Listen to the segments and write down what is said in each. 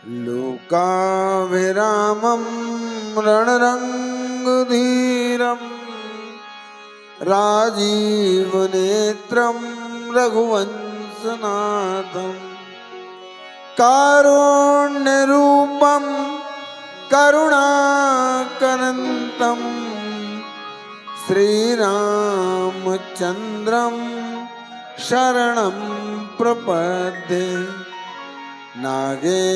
लोकाभिरामं रणरङ्गधीरं राजीवनेत्रं रघुवंशनाथं कारुण्यरूपं करुणाकरन्तं श्रीरामचन्द्रं शरणं प्रपद्ये। नागेन्द्रहाराय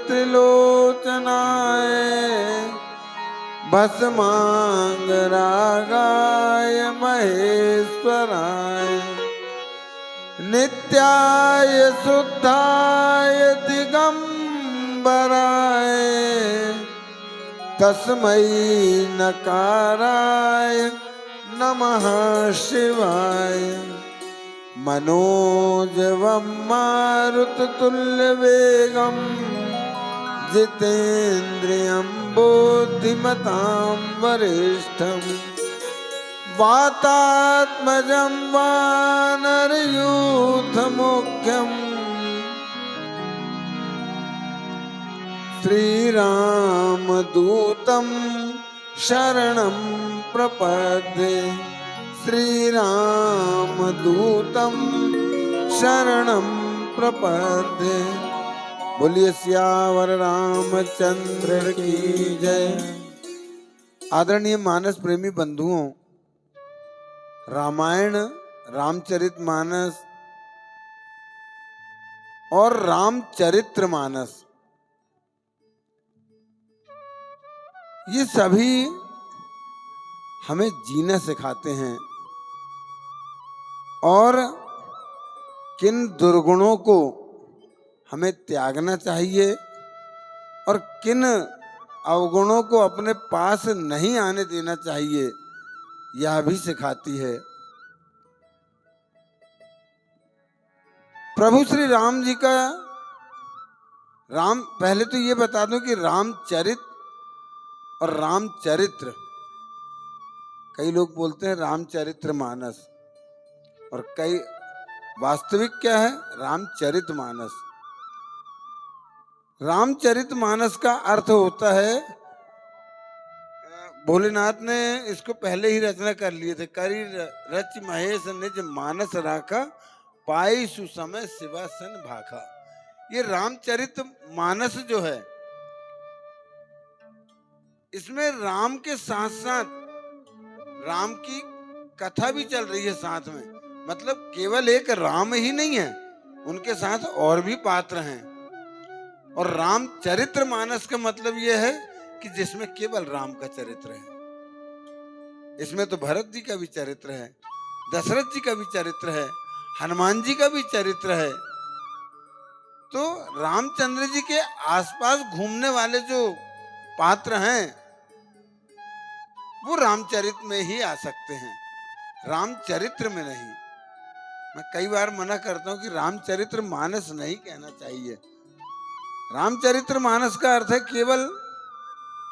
त्रिलोचनाय भस्मांगरागाय महेश्वराय नित्याय शुद्धाय दिगंबराय तस्मै नकाराय नमः शिवाय। मनोजवं मारुततुल्यवेगं जितेन्द्रियं बुद्धिमतां वरिष्ठं वातात्मजं वानरयूथमुख्यं श्रीरामदूतं शरणं प्रपद्ये। श्रीरामदूतं शरणं प्रपद्ये। बोलिए सियावर रामचंद्र की जय। आदरणीय मानस प्रेमी बंधुओं, रामायण, रामचरितमानस और रामचरितमानस ये सभी हमें जीना सिखाते हैं और किन दुर्गुणों को हमें त्यागना चाहिए और किन अवगुणों को अपने पास नहीं आने देना चाहिए, यह भी सिखाती है। प्रभु श्री राम जी का पहले तो ये बता दूं कि रामचरित और रामचरित्र, कई लोग बोलते हैं रामचरितमानस और कई वास्तविक क्या है रामचरितमानस। रामचरितमानस का अर्थ होता है, भोलेनाथ ने इसको पहले ही रचना कर लिए थे। करी रच महेश निज मानस राखा, पाई सुसमय शिवासन भाखा। ये रामचरितमानस जो है, इसमें राम के साथ साथ राम की कथा भी चल रही है साथ में। मतलब केवल एक राम ही नहीं है, उनके साथ और भी पात्र हैं। और रामचरितमानस का मतलब यह है कि जिसमें केवल राम का चरित्र है। इसमें तो भरत जी का भी चरित्र है, दशरथ जी का भी चरित्र है, हनुमान जी का भी चरित्र है। तो रामचंद्र जी के आसपास घूमने वाले जो पात्र हैं वो रामचरित में ही आ सकते हैं, रामचरित्र में नहीं। मैं कई बार मना करता हूं कि रामचरितमानस नहीं कहना चाहिए। रामचरितमानस का अर्थ है केवल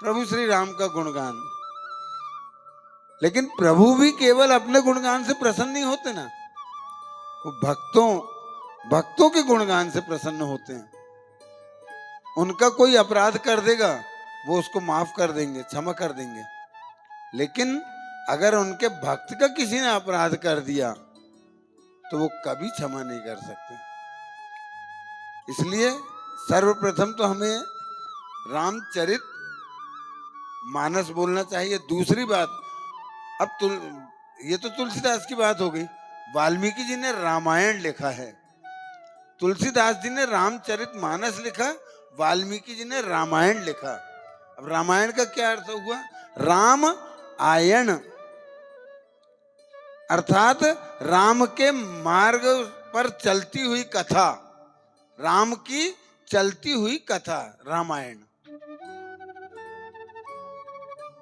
प्रभु श्री राम का गुणगान। लेकिन प्रभु भी केवल अपने गुणगान से प्रसन्न नहीं होते ना, वो भक्तों के गुणगान से प्रसन्न होते हैं। उनका कोई अपराध कर देगा, वो उसको माफ कर देंगे, क्षमा कर देंगे। लेकिन अगर उनके भक्त का किसी ने अपराध कर दिया तो वो कभी क्षमा नहीं कर सकते। इसलिए सर्वप्रथम तो हमें रामचरितमानस बोलना चाहिए। दूसरी बात, अब ये तो तुलसीदास की बात हो गई। वाल्मीकि जी ने रामायण लिखा है, तुलसीदास जी ने रामचरितमानस लिखा, वाल्मीकि जी ने रामायण लिखा। अब रामायण का क्या अर्थ हुआ? राम आयन, अर्थात राम के मार्ग पर चलती हुई कथा, राम की चलती हुई कथा रामायण।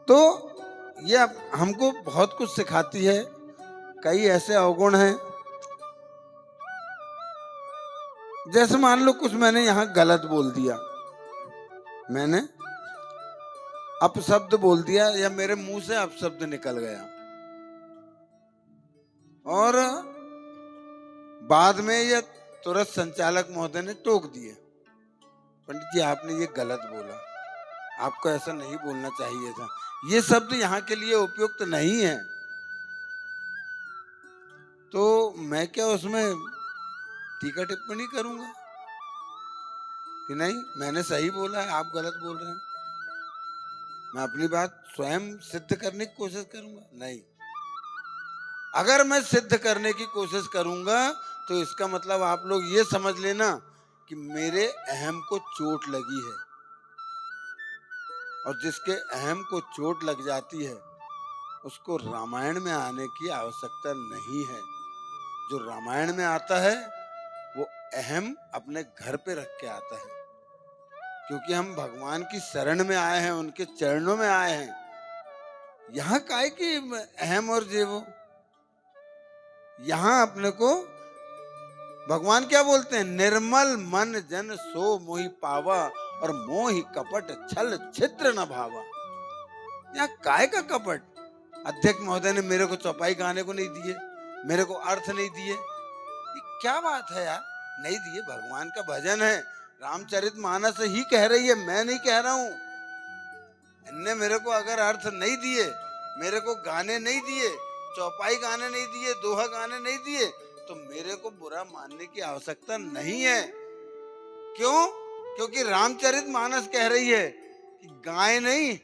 तो ये हमको बहुत कुछ सिखाती है। कई ऐसे अवगुण हैं, जैसे मान लो कुछ मैंने यहां गलत बोल दिया, मैंने अपशब्द बोल दिया या मेरे मुंह से अपशब्द निकल गया और बाद में या तुरंत संचालक महोदय ने टोक दिए, पंडित जी आपने ये गलत बोला, आपको ऐसा नहीं बोलना चाहिए था, ये शब्द यहाँ के लिए उपयुक्त नहीं है। तो मैं क्या उसमें टीका टिप्पणी करूंगा कि नहीं मैंने सही बोला है, आप गलत बोल रहे हैं? मैं अपनी बात स्वयं सिद्ध करने की कोशिश करूंगा? नहीं। अगर मैं सिद्ध करने की कोशिश करूंगा तो इसका मतलब आप लोग ये समझ लेना कि मेरे अहम को चोट लगी है, और जिसके अहम को चोट लग जाती है उसको रामायण में आने की आवश्यकता नहीं है। जो रामायण में आता है वो अहम अपने घर पे रख के आता है, क्योंकि हम भगवान की शरण में आए हैं, उनके चरणों में आए हैं। यहाँ काहे की अहम और जेवो? यहाँ अपने को भगवान क्या बोलते हैं, निर्मल मन जन सो मोहि पावा और मोहि कपट छल छिद्र न भावा। यहाँ काय का कपट? अध्यक्ष महोदय ने मेरे को चौपाई गाने को नहीं दिए, मेरे को अर्थ नहीं दिए, ये क्या बात है यार? नहीं दिए, भगवान का भजन है, रामचरितमानस ही कह रही है, मैं नहीं कह रहा हूं। इनने मेरे को अगर अर्थ नहीं दिए, मेरे को गाने नहीं दिए, चौपाई गाने नहीं दिए, दोहा गाने नहीं दिए, तो मेरे को बुरा मानने की आवश्यकता नहीं है। क्यों? क्योंकि रामचरितमानस कह रही है कि गाय नहीं